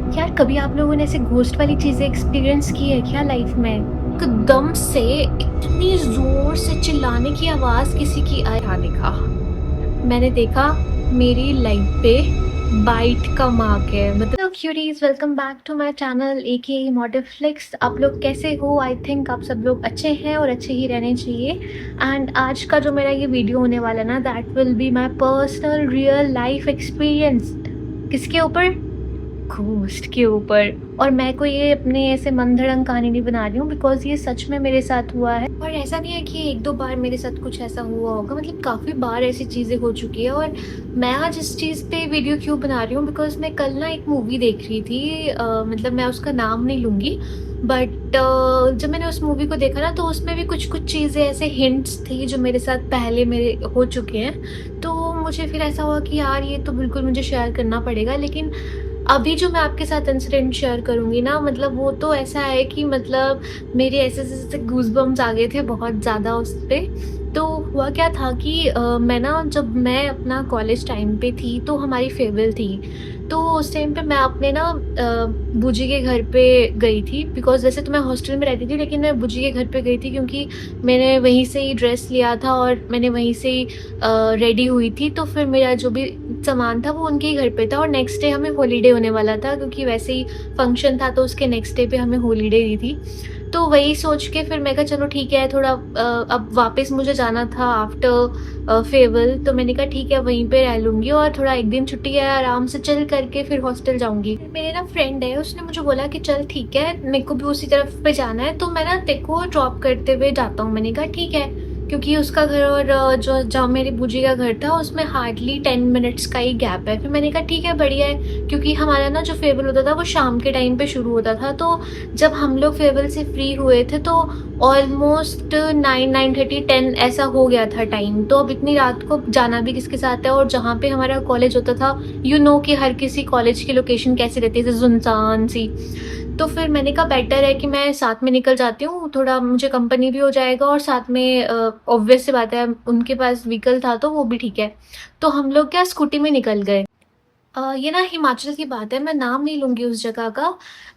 यार कभी आप लोगों ने ऐसे घोस्ट वाली चीजें एक्सपीरियंस की है क्या लाइफ में? एकदम से इतनी जोर से चिल्लाने की आवाज किसी की आया देखा। मैंने देखा मेरी लाइफ पे बाइट का मार्क है। मतलब queries, welcome back to my channel AK Motivflix. आप लोग कैसे हो? आई थिंक आप सब लोग अच्छे हैं और अच्छे ही रहने चाहिए। एंड आज का जो मेरा ये वीडियो होने वाला है ना, that will be my personal real life experience. किसके ऊपर? घोस्ट के ऊपर। और मैं कोई ये अपने ऐसे मन-घड़ंत कहानी नहीं बना रही हूँ, बिकॉज़ ये सच में मेरे साथ हुआ है। और ऐसा नहीं है कि 1-2 बार मेरे साथ कुछ ऐसा हुआ होगा, मतलब काफ़ी बार ऐसी चीज़ें हो चुकी है। और मैं आज इस चीज़ पे वीडियो क्यों बना रही हूँ, बिकॉज़ मैं कल ना एक मूवी देख रही थी। मतलब मैं उसका नाम नहीं लूँगी, बट जब मैंने उस मूवी को देखा ना, तो उसमें भी कुछ-कुछ चीज़ें ऐसे हिंट्स थी जो मेरे साथ पहले मेरे हो चुके हैं। तो मुझे फिर ऐसा हुआ कि यार ये तो बिल्कुल मुझे शेयर करना पड़ेगा। लेकिन अभी जो मैं आपके साथ इंसिडेंट शेयर करूँगी ना, मतलब वो तो ऐसा है कि मतलब मेरे ऐसे-ऐसे गूज़बम्प्स आ गए थे बहुत ज़्यादा उस पे। तो हुआ क्या था कि मैं ना, जब मैं अपना कॉलेज टाइम पे थी तो हमारी फेयरवेल थी। तो उस टाइम पे मैं अपने ना बूजी के घर पे गई थी, बिकॉज़ वैसे तो मैं हॉस्टल में रहती थी, लेकिन मैं बूजी के घर पे गई थी क्योंकि मैंने वहीं से ही ड्रेस लिया था और मैंने वहीं से ही रेडी हुई थी। तो फिर मेरा जो भी सामान था वो उनके ही घर पे था, और नेक्स्ट डे हमें हॉलिडे होने वाला था क्योंकि वैसे ही फंक्शन था, तो उसके नेक्स्ट डे पे हमें हॉलिडे दी थी। तो वही सोच के फिर मैं कहा चलो ठीक है, थोड़ा अब वापस मुझे जाना था आफ्टर फेयरवेल। तो मैंने कहा ठीक है, वहीं पे रह लूँगी और थोड़ा एक दिन छुट्टी है, आराम से चिल करके फिर हॉस्टल जाऊँगी। मेरे ना फ्रेंड है, उसने मुझे बोला कि चल ठीक है, मेरे को भी उसी तरफ पे जाना है, तो मैं ना तेरे को ड्रॉप करते हुए जाता हूँ। मैंने कहा ठीक है, क्योंकि उसका घर और जो जहाँ मेरी बूजी का घर था उसमें हार्डली 10 मिनट्स का ही गैप है। फिर मैंने कहा ठीक है, बढ़िया है, क्योंकि हमारा ना जो फेयरवेल होता था वो शाम के टाइम पे शुरू होता था। तो जब हम लोग फेयरवेल से फ्री हुए थे तो ऑलमोस्ट 9, 9:30, 10 ऐसा हो गया था टाइम। तो अब इतनी रात को जाना भी किसके साथ है, और जहाँ पे हमारा कॉलेज होता था, कि हर किसी कॉलेज की लोकेशन कैसी रहती है, सुनसान सी। तो फिर मैंने कहा बेटर है कि मैं साथ में निकल जाती हूँ, थोड़ा मुझे कंपनी भी हो जाएगा और साथ में ऑब्वियस सी बात है, उनके पास व्हीकल था तो वो भी ठीक है। तो हम लोग क्या स्कूटी में निकल गए। ये ना हिमाचल की बात है, मैं नाम नहीं लूँगी उस जगह का।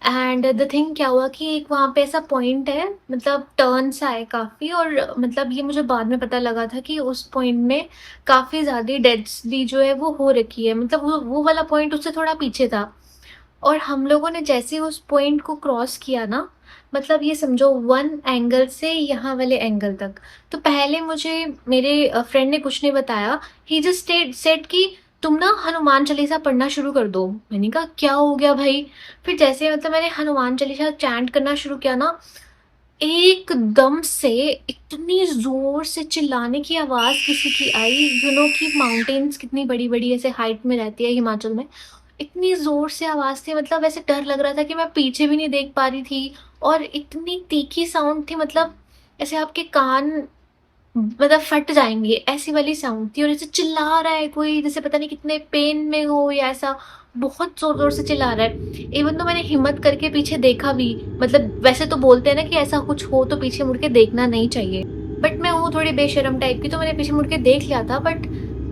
एंड द थिंग क्या हुआ कि एक वहाँ पे ऐसा पॉइंट है, मतलब टर्न सा है काफ़ी, और मतलब ये मुझे बाद में पता लगा था कि उस पॉइंट में काफ़ी ज़्यादा डेथ्स भी जो है वो हो रखी है। मतलब वो वाला पॉइंट उससे थोड़ा पीछे था। और हम लोगों ने जैसे ही उस पॉइंट को क्रॉस किया ना, मतलब ये समझो वन एंगल से यहाँ वाले एंगल तक। तो पहले मुझे मेरे फ्रेंड ने कुछ नहीं बताया। ही जस्ट सेड कि तुम ना हनुमान चालीसा पढ़ना शुरू कर दो। मैंने कहा क्या हो गया भाई? फिर जैसे मतलब मैंने हनुमान चालीसा चैंट करना शुरू किया ना, एकदम से इतनी जोर से चिल्लाने की आवाज किसी की आई। कि माउंटेन्स कितनी बड़ी बड़ी ऐसे हाइट में रहती है हिमाचल में। इतनी ज़ोर से आवाज़ थी, मतलब ऐसे डर लग रहा था कि मैं पीछे भी नहीं देख पा रही थी। और इतनी तीखी साउंड थी, मतलब ऐसे आपके कान मतलब फट जाएँगे, ऐसी वाली साउंड थी। और ऐसे चिल्ला रहा है कोई, जैसे पता नहीं कितने पेन में हो या ऐसा, बहुत ज़ोर-ज़ोर से चिल्ला रहा है। इवन तो मैंने हिम्मत करके पीछे देखा भी, मतलब वैसे तो बोलते हैं ना कि ऐसा कुछ हो तो पीछे मुड़ के देखना नहीं चाहिए। बट मैं हूँ थोड़ी बेशर्म टाइप की, तो मैंने पीछे मुड़ के देख लिया था, बट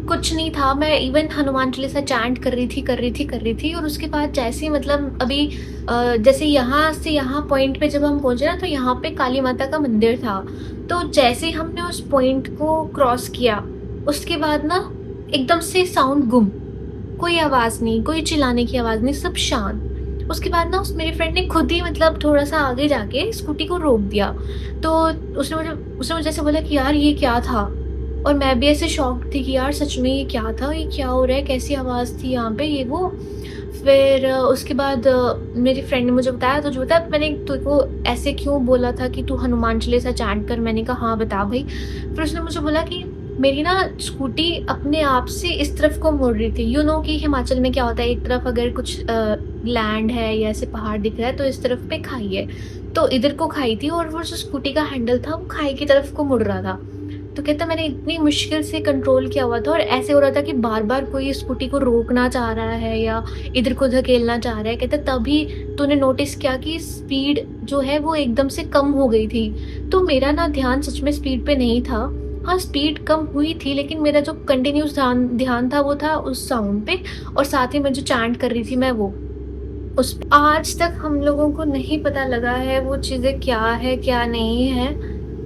कुछ नहीं था। मैं इवन हनुमान चालीसा चैंट कर रही थी। और उसके बाद जैसे ही मतलब अभी जैसे यहाँ से यहाँ पॉइंट पे जब हम पहुँचे ना, तो यहाँ पे काली माता का मंदिर था। तो जैसे ही हमने उस पॉइंट को क्रॉस किया, उसके बाद ना एकदम से साउंड गुम, कोई आवाज़ नहीं, कोई चिल्लाने की आवाज़ नहीं, सब शांत। उसके बाद ना उस मेरे फ्रेंड ने खुद ही मतलब थोड़ा-सा आगे जाके स्कूटी को रोक दिया। तो उसने मुझे ऐसे बोला कि यार ये क्या था? और मैं भी ऐसे शॉक्ड थी कि यार सच में ये क्या था? ये क्या हो रहा है? कैसी आवाज़ थी यहाँ पे? ये वो। फिर उसके बाद मेरी फ्रेंड ने मुझे बताया, तुझे पता है मैंने तेरे को ऐसे क्यों बोला था कि तू हनुमान चालीसा चैंट कर? मैंने कहा हाँ बता भई। फिर उसने मुझे बोला कि मेरी ना स्कूटी अपने आप से इस तरफ को मुड़ रही थी। कि हिमाचल में क्या होता है, एक तरफ अगर कुछ लैंड है या ऐसे पहाड़ दिख रहा है तो इस तरफ पे खाई है। तो इधर को खाई थी और वो जो स्कूटी का हैंडल था वो खाई की तरफ को मुड़ रहा था। तो कहता मैंने इतनी मुश्किल से कंट्रोल किया हुआ था, और ऐसे हो रहा था कि बार-बार कोई स्कूटी को रोकना चाह रहा है या इधर को धकेलना चाह रहा है। कहता तभी तूने नोटिस किया कि स्पीड जो है वो एकदम से कम हो गई थी। तो मेरा ना ध्यान सच में स्पीड पे नहीं था। हाँ, स्पीड कम हुई थी, लेकिन मेरा जो कंटिन्यूअस ध्यान ध्यान था वो था उस साउंड पे, और साथ ही मैं जो चैंट कर रही थी मैं वो। उस आज तक हम लोगों को नहीं पता लगा है वो चीज़ें क्या है, क्या नहीं है।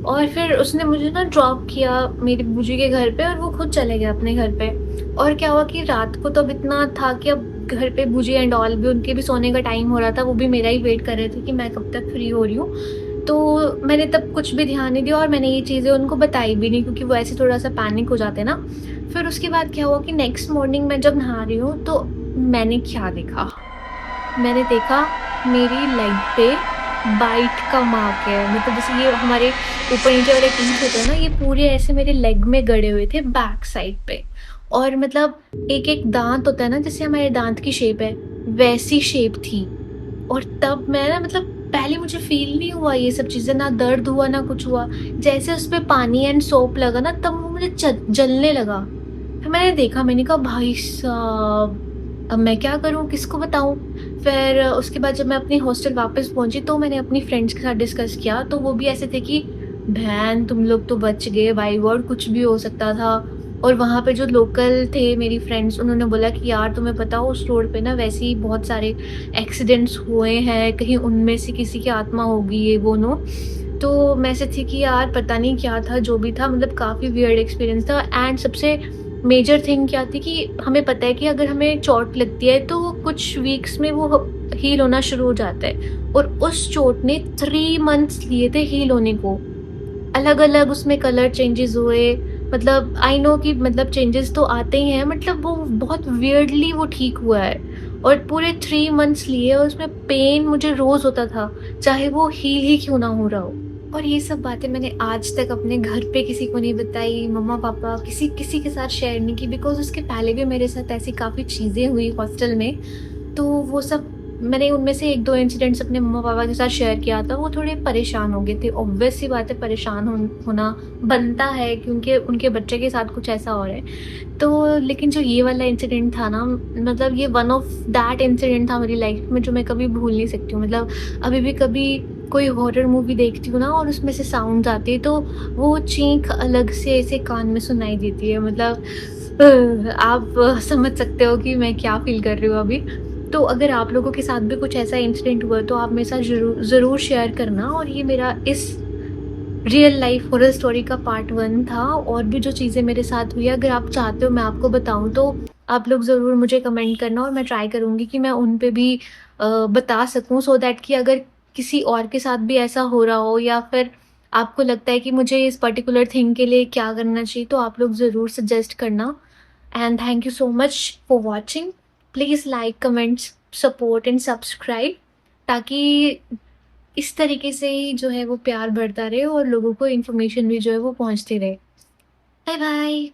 और फिर उसने मुझे ना ड्रॉप किया मेरी बूजी के घर पे और वो खुद चले गए अपने घर पे। और क्या हुआ कि रात को तो अब इतना था कि अब घर पे बूजी एंड ऑल भी उनके भी सोने का टाइम हो रहा था, वो भी मेरा ही वेट कर रहे थे कि मैं कब तक फ्री हो रही हूँ। तो मैंने तब कुछ भी ध्यान नहीं दिया और मैंने ये चीज़ें उनको बताई भी नहीं क्योंकि वो ऐसे थोड़ा-सा पैनिक हो जाते ना। फिर उसके बाद क्या हुआ कि नेक्स्ट मॉर्निंग मैं जब नहा रही हूँ तो मैंने क्या देखा? मैंने देखा मेरी लेग पे बाइट का मार्क है। मतलब जैसे ये हमारे ऊपर-नीचे वाले टीथ होते हैं ना, ये पूरे ऐसे मेरे लेग में गड़े हुए थे बैक साइड पे। और मतलब एक-एक दाँत होता है ना, जैसे हमारे दाँत की शेप है, वैसी शेप थी। और तब मैं ना मतलब पहले मुझे फ़ील नहीं हुआ ये सब चीज़ें, ना दर्द हुआ ना कुछ हुआ। जैसे उसपे पानी एंड सोप लगा ना, तब वो मुझे जलने लगा। फिर मैंने देखा, मैंने कहा भाई साहब, अब मैं क्या करूँ, किसको बताऊँ? फिर उसके बाद जब मैं अपने हॉस्टल वापस पहुँची तो मैंने अपनी फ्रेंड्स के साथ डिस्कस किया, तो वो भी ऐसे थे कि बहन तुम लोग तो बच गए, बाय गॉड कुछ भी हो सकता था। और वहाँ पे जो लोकल थे मेरी फ्रेंड्स, उन्होंने बोला कि यार तुम्हें पता हो उस रोड पे ना वैसे ही बहुत सारे एक्सीडेंट्स हुए हैं, कहीं उनमें से किसी की आत्मा होगी ये वो नो। तो मैं ऐसे थी कि यार पता नहीं क्या था, जो भी था मतलब काफ़ी वियर्ड एक्सपीरियंस था। एंड सबसे मेजर थिंग क्या थी कि हमें पता है कि अगर हमें चोट लगती है तो कुछ वीक्स में वो हील होना शुरू हो जाता है। और उस चोट ने 3 मंथ्स लिए थे हील होने को। अलग-अलग उसमें कलर चेंजेस हुए, मतलब आई नो कि मतलब चेंजेस तो आते ही हैं, मतलब वो बहुत वियर्डली वो ठीक हुआ है। और पूरे 3 मंथ्स लिए और उसमें पेन मुझे रोज़ होता था, चाहे वो हील ही क्यों ना हो रहा हो। और ये सब बातें मैंने आज तक अपने घर पे किसी को नहीं बताई, मम्मा-पापा किसी किसी के साथ शेयर नहीं की, बिकॉज़ उसके पहले भी मेरे साथ ऐसी काफ़ी चीज़ें हुई हॉस्टल में। तो वो सब मैंने उनमें से 1-2 इंसिडेंट्स अपने मम्मा-पापा के साथ शेयर किया था, वो थोड़े परेशान हो गए थे। ऑब्वियस सी बात है, परेशान होना बनता है क्योंकि उनके बच्चे के साथ कुछ ऐसा हो रहा है। तो लेकिन जो ये वाला इंसिडेंट था ना, मतलब ये वन ऑफ दैट इंसिडेंट था मेरी लाइफ में जो मैं कभी भूल नहीं सकती हूँ। मतलब अभी भी कभी कोई हॉरर मूवी देखती हूँ ना और उसमें से साउंड्स आती है तो वो चीख अलग से ऐसे कान में सुनाई देती है। मतलब आप समझ सकते हो कि मैं क्या फ़ील कर रही हूँ अभी। तो अगर आप लोगों के साथ भी कुछ ऐसा इंसिडेंट हुआ है तो आप मेरे साथ ज़रूर शेयर करना। और ये मेरा इस रियल लाइफ हॉरर स्टोरी का पार्ट 1 था। और भी जो चीज़ें मेरे साथ हुई है, अगर आप चाहते हो मैं आपको बताऊँ तो आप लोग ज़रूर मुझे कमेंट करना और मैं ट्राई करूँगी कि मैं उन पे भी बता सकूँ, सो दैट कि अगर किसी और के साथ भी ऐसा हो रहा हो या फिर आपको लगता है कि मुझे इस पर्टिकुलर थिंग के लिए क्या करना चाहिए, तो आप लोग ज़रूर सजेस्ट करना। And thank you so much for watching. Please like, comment, support and subscribe, ताकि इस तरीके से ही जो है वो प्यार बढ़ता रहे और लोगों को इन्फॉर्मेशन भी जो है वो पहुँचती रहे। Bye bye.